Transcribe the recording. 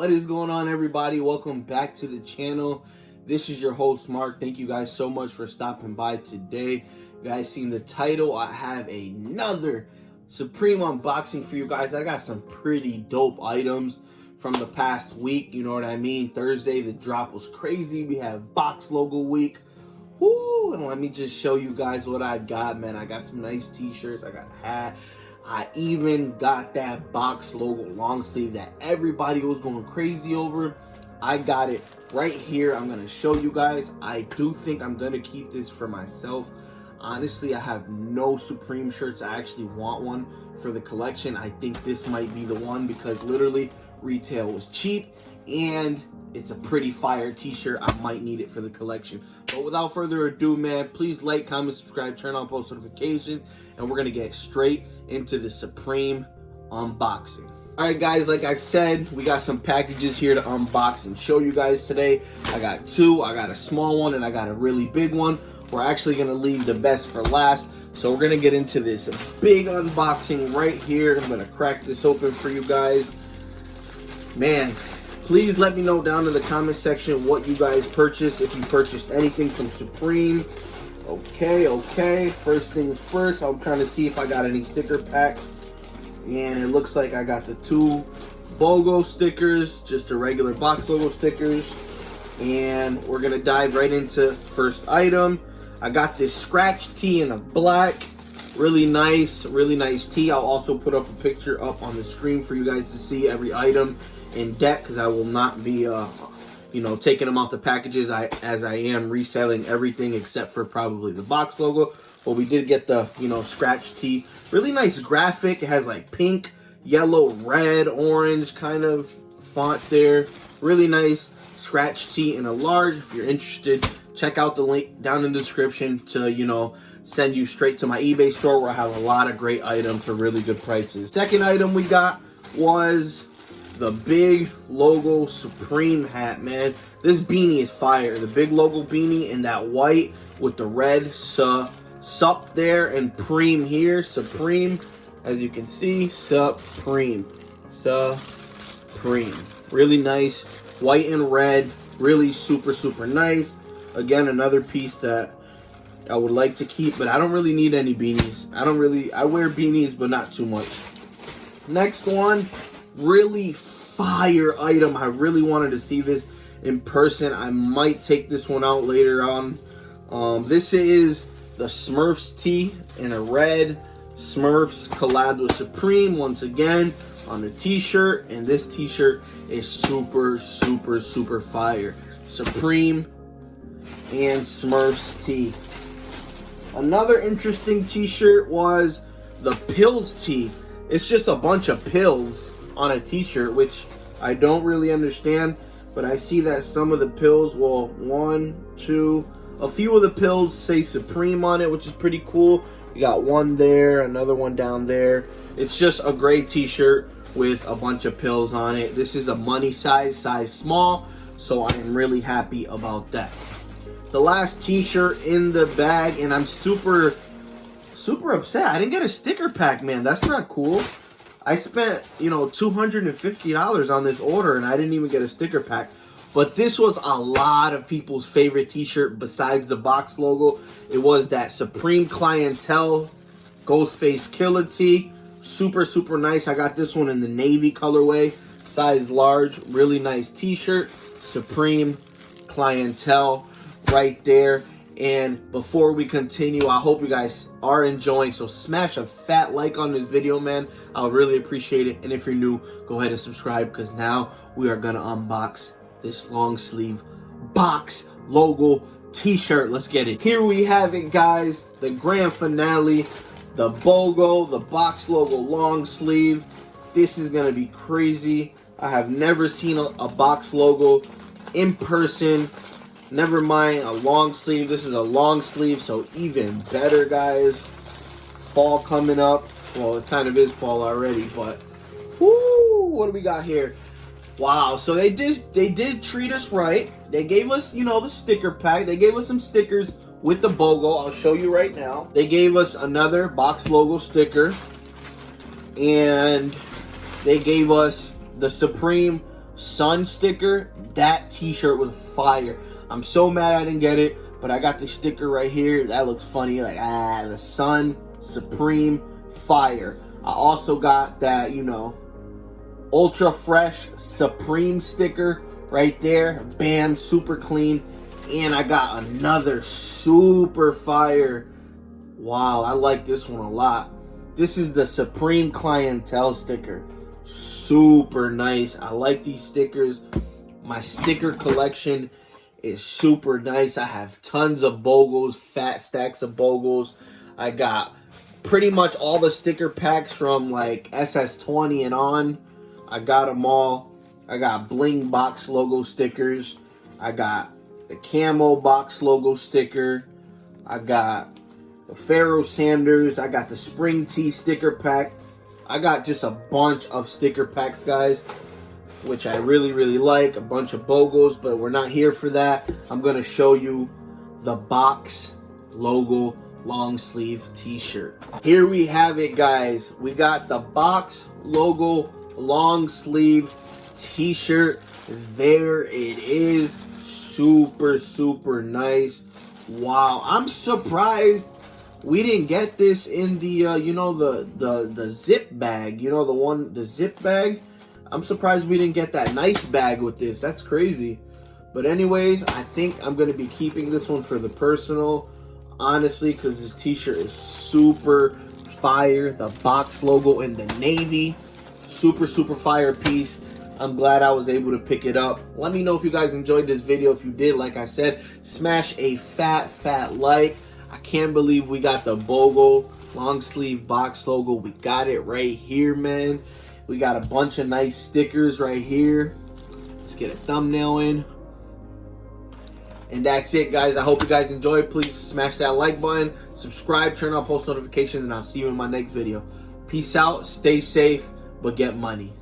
What is going on, everybody? Welcome back to the channel. This is your host, Mark. Thank you guys so much for stopping by today. You guys seen the title. I have another Supreme unboxing for you guys. I got some pretty dope items from the past week. You know what I mean? Thursday, the drop was crazy. We have box logo week. Woo! And let me just show you guys what I got, man. I got some nice t-shirts. I got a hat. I even got that box logo long sleeve that everybody was going crazy over. I got it right here. I'm going to show you guys. I do think I'm going to keep this for myself. Honestly, I have no Supreme shirts. I actually want one for the collection. I think this might be the one because literally retail was cheap and it's a pretty fire t-shirt. I might need it for the collection. But without further ado, man, please like, comment, subscribe, turn on post notifications, and we're going to get straight into the Supreme unboxing. Alright guys, like I said, we got some packages here to unbox and show you guys today. I got two. I got a small one and I got a really big one. We're actually going to leave the best for last. So we're going to get into this big unboxing right here. I'm going to crack this open for you guys. Man, please let me know down in the comment section what you guys purchased, if you purchased anything from Supreme. Okay. First things first, I'm trying to see if I got any sticker packs. And it looks like I got the two BOGO stickers, just the regular box logo stickers. And we're going to dive right into first item. I got this scratch tee in a black. Really nice tee. I'll also put up a picture up on the screen for you guys to see every item in depth, because I will not be taking them out the packages as I am reselling everything except for probably the box logo. But we did get the scratch tee. Really nice graphic. It has like pink, yellow, red, orange kind of font there. Really nice scratch tee in a large. If you're interested, check out the link down in the description to send you straight to my eBay store, where I have a lot of great items for really good prices. Second item we got was the big logo Supreme hat, man. This beanie is fire. The big logo beanie in that white with the red sup there and Preme here. Supreme, as you can see, Supreme. Really nice. White and red. Really super nice. Again, another piece that I would like to keep, but I don't really need any beanies. I wear beanies, but not too much. Next one, really fire item. I really wanted to see this in person. I might take this one out later on. This is the Smurfs tee in a red. Smurfs collabed with Supreme once again on a t-shirt, and this t-shirt is super fire. Supreme and Smurfs tee. Another interesting t-shirt was the Pills tee. It's just a bunch of pills on a t-shirt, which I don't really understand, but I see that some of the pills, a few of the pills say Supreme on it, which is pretty cool. You got one there, another one down there. It's just a gray t-shirt with a bunch of pills on it. This is a money size small, so I am really happy about that. The last t-shirt in the bag, and I'm super upset. I didn't get a sticker pack, man. That's not cool. I spent, $250 on this order, and I didn't even get a sticker pack. But this was a lot of people's favorite t-shirt besides the box logo. It was that Supreme Clientele Ghostface Killer tee. Super nice. I got this one in the navy colorway, size large. Really nice t-shirt. Supreme Clientele right there. And before we continue, I hope you guys are enjoying. So smash a fat like on this video, man. I'll really appreciate it. And if you're new, go ahead and subscribe, because now we are going to unbox this long sleeve box logo t-shirt. Let's get it. Here we have it, guys. The grand finale. The BOGO, the box logo long sleeve. This is going to be crazy. I have never seen a box logo in person. Never mind a long sleeve. This is a long sleeve, so even better, guys. Fall coming up. Well, it kind of is fall already, but whoo, what do we got here? Wow, so they did treat us right. They gave us, the sticker pack. They gave us some stickers with the BOGO. I'll show you right now. They gave us another box logo sticker, and they gave us the Supreme sun sticker. That t-shirt was fire. I'm so mad I didn't get it, but I got the sticker right here. That looks funny. Like, the sun supreme fire. I also got that, you know, ultra fresh supreme sticker right there. Bam, super clean. And I got another super fire. Wow, I like this one a lot. This is the Supreme Clientele sticker. Super nice. I like these stickers. My sticker collection is super nice. I have tons of Bogles, fat stacks of Bogles. I got pretty much all the sticker packs from like SS20 and on. I got them all. I got Bling Box logo stickers. I got the Camo Box logo sticker. I got the Pharaoh Sanders. I got the Spring Tee sticker pack. I got just a bunch of sticker packs, guys, which I really, really like. A bunch of Bogles, but we're not here for that. I'm going to show you the Box logo long sleeve t-shirt. Here we have it, guys. We got the Box logo long sleeve t-shirt. There it is. Super, super nice. Wow, I'm surprised we didn't get this in the you know, the zip bag. You know, the zip bag. I'm surprised we didn't get that nice bag with this. That's crazy. But anyways, I think I'm going to be keeping this one for the personal, honestly, because this t-shirt is super fire. The Box logo in the navy. Super, super fire piece. I'm glad I was able to pick it up. Let me know if you guys enjoyed this video. If you did, like I said, smash a fat like. I can't believe we got the Bogle long sleeve Box logo. We got it right here, man. We got a bunch of nice stickers right here. Let's get a thumbnail in. And that's it, guys. I hope you guys enjoyed. Please smash that like button, subscribe, turn on post notifications, and I'll see you in my next video. Peace out, stay safe, but get money.